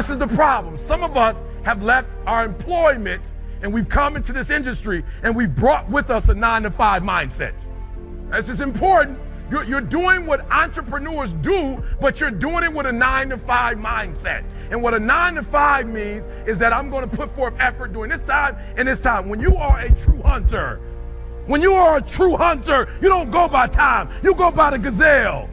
this is the problem. Some of us have left our employment and we've come into this industry and we've brought with us a 9-to-5 mindset. This is important. You're doing what entrepreneurs do, but you're doing it with a 9-to-5 mindset. And what a 9-to-5 means is that I'm going to put forth effort during this time and this time. When you are a true hunter, you don't go by time, you go by the gazelle.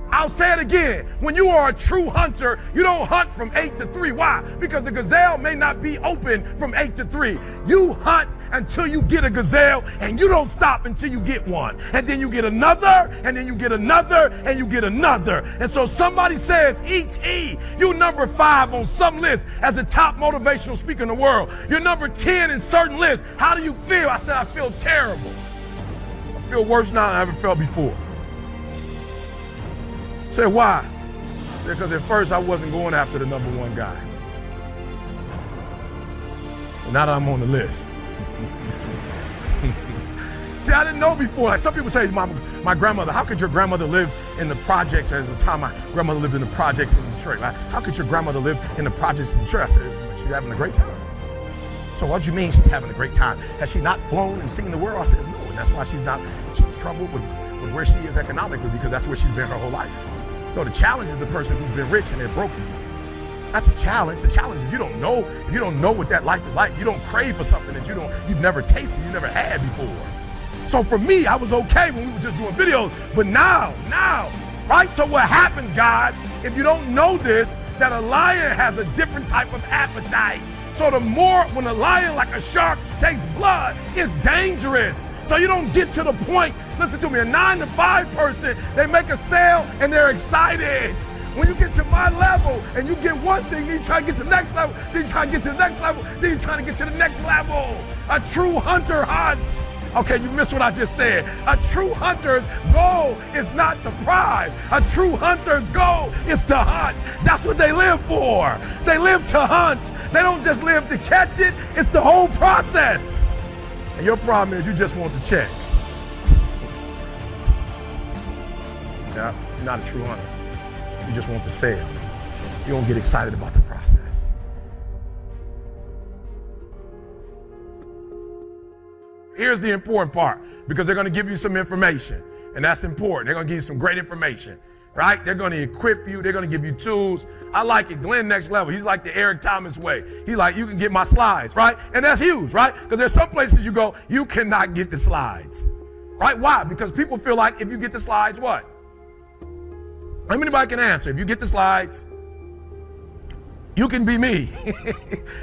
I'll say it again. When you are a true hunter, you don't hunt from 8 to 3. Why? Because the gazelle may not be open from 8 to 3. You hunt until you get a gazelle, and you don't stop until you get one. And then you get another, and then you get another, and you get another. And so somebody says, E.T., you number 5 on some list as a top motivational speaker in the world. You're number 10 in certain lists. How do you feel? I said, I feel terrible. I feel worse now than I ever felt before. Say, why? I said, because at first I wasn't going after the number 1 guy. But now that I'm on the list. See, I didn't know before. Like some people say, my grandmother, how could your grandmother live in the projects? As the time my grandmother lived in the projects in Detroit. Like, how could your grandmother live in the projects in Detroit? I said, she's having a great time. So what do you mean she's having a great time? Has she not flown and seen the world? I said, no, and that's why she's troubled with where she is economically, because that's where she's been her whole life. No, the challenge is the person who's been rich and they're broke again. That's a challenge. The challenge is if you don't know what that life is like, you don't crave for something that you've never tasted, you never had before. So for me, I was okay when we were just doing videos, but now, right? So what happens, guys, if you don't know this, that a lion has a different type of appetite. So the more, when a lion, like a shark, takes blood, it's dangerous. So you don't get to the point, listen to me, a 9-to-5 person, they make a sale and they're excited. When you get to my level and you get one thing, then you try to get to the next level, then you try to get to the next level, then you try to get to the next level. A true hunter hunts. Okay, you missed what I just said. A true hunter's goal is not the prize. A true hunter's goal is to hunt. That's what they live for. They live to hunt. They don't just live to catch it. It's the whole process. And your problem is you just want the check. Yeah, you're not a true hunter. You just want the sale. You don't get excited about the process. Here's the important part, because they're going to give you some information, and that's important. They're going to give you some great information, right? They're going to equip you. They're going to give you tools. I like it. Glenn Next Level. He's like the Eric Thomas way. He's like, you can get my slides, right? And that's huge, right? Because there's some places you go, you cannot get the slides, right? Why? Because people feel like if you get the slides, what? Anybody can answer. If you get the slides, you can be me,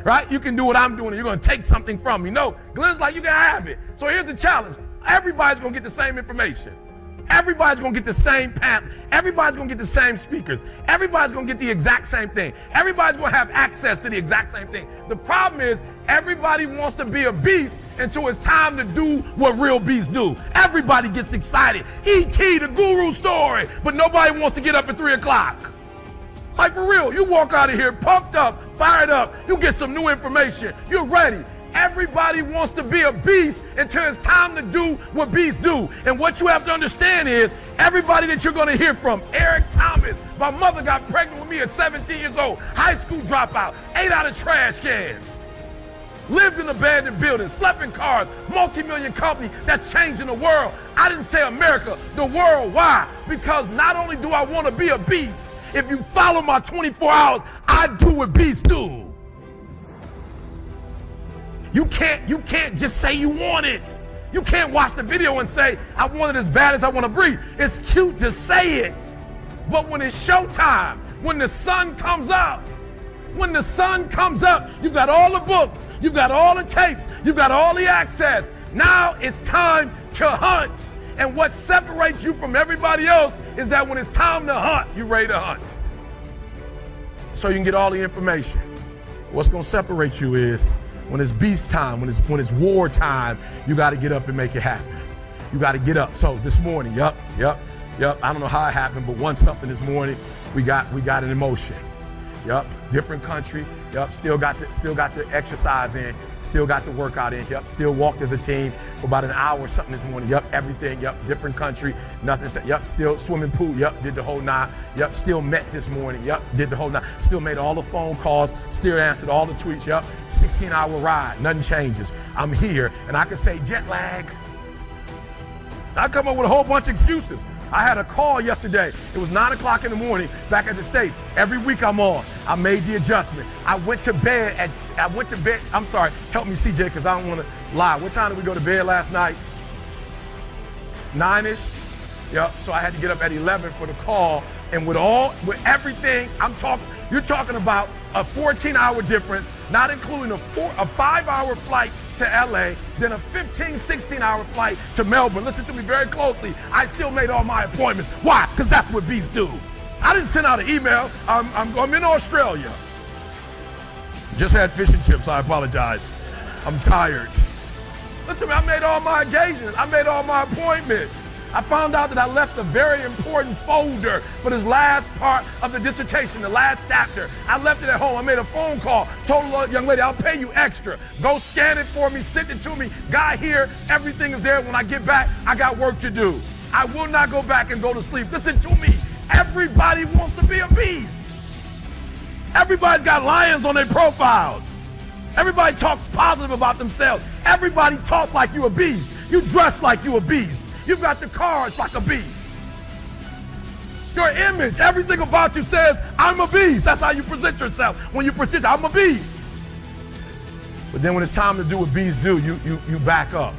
right? You can do what I'm doing and you're gonna take something from me. No, Glenn's like, you can have it. So here's the challenge. Everybody's gonna get the same information. Everybody's gonna get the same panel. Everybody's gonna get the same speakers. Everybody's gonna get the exact same thing. Everybody's gonna have access to the exact same thing. The problem is everybody wants to be a beast until it's time to do what real beasts do. Everybody gets excited. E.T., the guru story, but nobody wants to get up at 3 o'clock. Like for real, you walk out of here pumped up, fired up, you get some new information, you're ready. Everybody wants to be a beast until it's time to do what beasts do. And what you have to understand is everybody that you're gonna hear from, Eric Thomas, my mother got pregnant with me at 17 years old, high school dropout, ate out of trash cans, lived in abandoned buildings, slept in cars, multi-million company that's changing the world. I didn't say America, the world. Why? Because not only do I want to be a beast, if you follow my 24 hours, I do what beasts do. You can't just say you want it. You can't watch the video and say, I want it as bad as I want to breathe. It's cute to say it. But when it's showtime, when the sun comes up, you've got all the books, you've got all the tapes, you've got all the access. Now it's time to hunt. And what separates you from everybody else is that when it's time to hunt, you're ready to hunt. So you can get all the information. What's gonna separate you is when it's beast time, when it's war time, you gotta get up and make it happen. You gotta get up. So this morning, I don't know how it happened, but something this morning, we got an emotion. Yep, different country. Yep, still got the exercise in, still got the workout in. Yep, still walked as a team for about an hour or something this morning. Yep, everything. Yep, different country, nothing. Yep, still swimming pool. Yep, did the whole 9. Yep, still met this morning. Yep, did the whole 9. Still made all the phone calls, still answered all the tweets. Yep, 16-hour ride, nothing changes. I'm here, and I can say jet lag. I come up with a whole bunch of excuses. I had a call yesterday. It was 9 o'clock in the morning back at the States. Every week I'm on. I made the adjustment. I went to bed, I'm sorry, help me CJ, because I don't want to lie. What time did we go to bed last night? 9-ish? Yep, so I had to get up at 11 for the call. And with everything, you're talking about a 14-hour difference, not including a 5-hour flight to LA, then a 16-hour flight to Melbourne. Listen to me very closely. I still made all my appointments. Why? Because that's what beasts do. I didn't send out an email. I'm in Australia. Just had fish and chips. I apologize. I'm tired. Listen to me. I made all my engagements. I made all my appointments. I found out that I left a very important folder for this last part of the dissertation, the last chapter. I left it at home. I made a phone call, told the young lady, I'll pay you extra. Go scan it for me, send it to me. Guy here, everything is there. When I get back, I got work to do. I will not go back and go to sleep. Listen to me. Everybody wants to be a beast. Everybody's got lions on their profiles. Everybody talks positive about themselves. Everybody talks like you a beast. You dress like you a beast. You've got the cards like a beast. Your image, everything about you says, I'm a beast. That's how you present yourself. When you present, I'm a beast. But then when it's time to do what beasts do, you back up.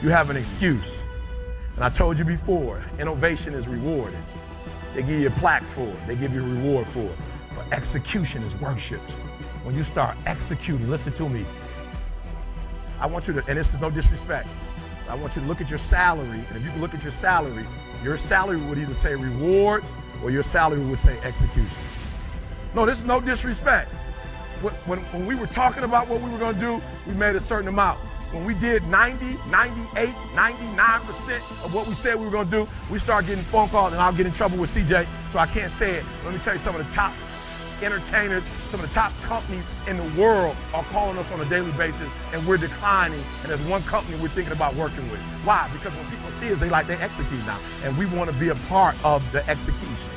You have an excuse. And I told you before, innovation is rewarded. They give you a plaque for it. They give you a reward for it. But execution is worshipped. When you start executing, listen to me. I want you to, and this is no disrespect, I want you to look at your salary, and if you can look at your salary would either say rewards or your salary would say execution. No, this is no disrespect. When we were talking about what we were going to do, we made a certain amount. When we did 90, 98, 99% of what we said we were going to do, we started getting phone calls, and I'll get in trouble with CJ, so I can't say it. Let me tell you, some of the top entertainers, some of the top companies in the world are calling us on a daily basis, and we're declining, and there's one company we're thinking about working with. Why? Because when people see us, they execute now, and we want to be a part of the execution.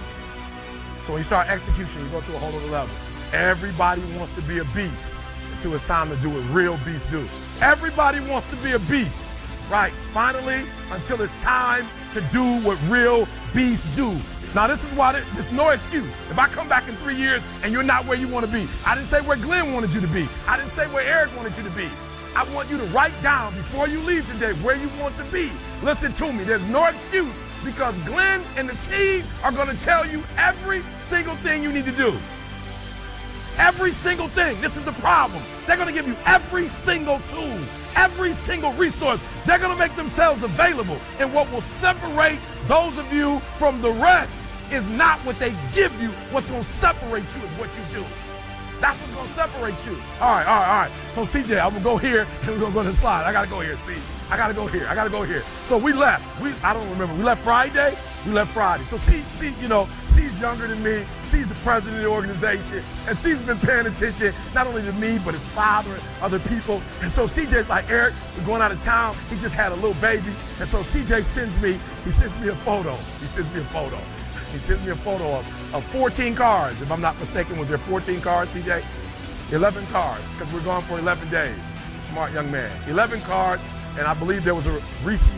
So when you start execution, you go to a whole other level. Everybody wants to be a beast until it's time to do what real beasts do. Everybody wants to be a beast, right? Finally, until it's time to do what real beasts do. Now, this is why there's no excuse. If I come back in 3 years and you're not where you want to be, I didn't say where Glenn wanted you to be. I didn't say where Eric wanted you to be. I want you to write down before you leave today where you want to be. Listen to me. There's no excuse because Glenn and the team are going to tell you every single thing you need to do. Every single thing. This is the problem. They're going to give you every single tool, every single resource. They're going to make themselves available. And what will separate those of you from the rest is not what they give you. What's going to separate you is what you do. That's what's going to separate you. All right. So CJ, I'm going to go here and we're going to go to the slide. I got to go here. See, I got to go here. So we left. I don't remember. We left Friday. So C's younger than me. C's the president of the organization. And C's been paying attention, not only to me, but his father and other people. And so CJ's like, Eric, we're going out of town. He just had a little baby. And so CJ sends me a photo. He sends me a photo of 14 cards. If I'm not mistaken, was there 14 cards, CJ? 11 cards, because we're gone for 11 days. Smart young man. 11 cards, and I believe there was a Reese's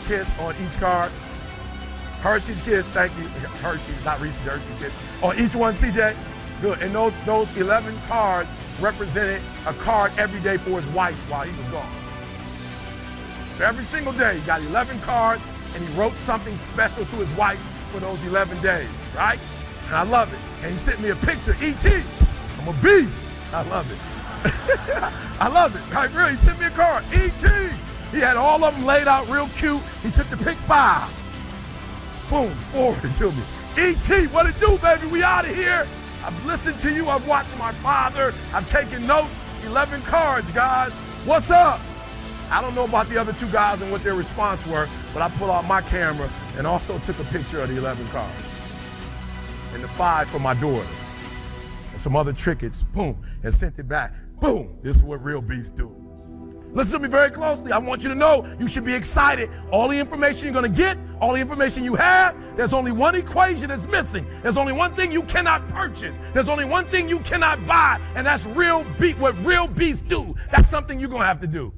Kiss on each card. Hershey's Kiss, thank you. Hershey, not Reese's, Hershey's Kiss. On each one, CJ? Good. And those 11 cards represented a card every day for his wife while he was gone. So every single day, he got 11 cards, and he wrote something special to his wife for those 11 days, right? And I love it. And he sent me a picture, E.T. I'm a beast. I love it. I love it. Like, really, he sent me a card, E.T. He had all of them laid out real cute. He took the pick 5. Boom, forwarded to me. E.T., what it do, baby? We out of here. I've listened to you. I've watched my father. I've taken notes. 11 cards, guys. What's up? I don't know about the other 2 guys and what their response were, but I pulled out my camera and also took a picture of the 11 cards. And the 5 for my daughter. and some other trinkets, boom, and sent it back. Boom, this is what real beasts do. Listen to me very closely. I want you to know you should be excited. All the information you're going to get, all the information you have, there's only one equation that's missing. There's only one thing you cannot purchase. There's only one thing you cannot buy, and that's what real beasts do. That's something you're going to have to do.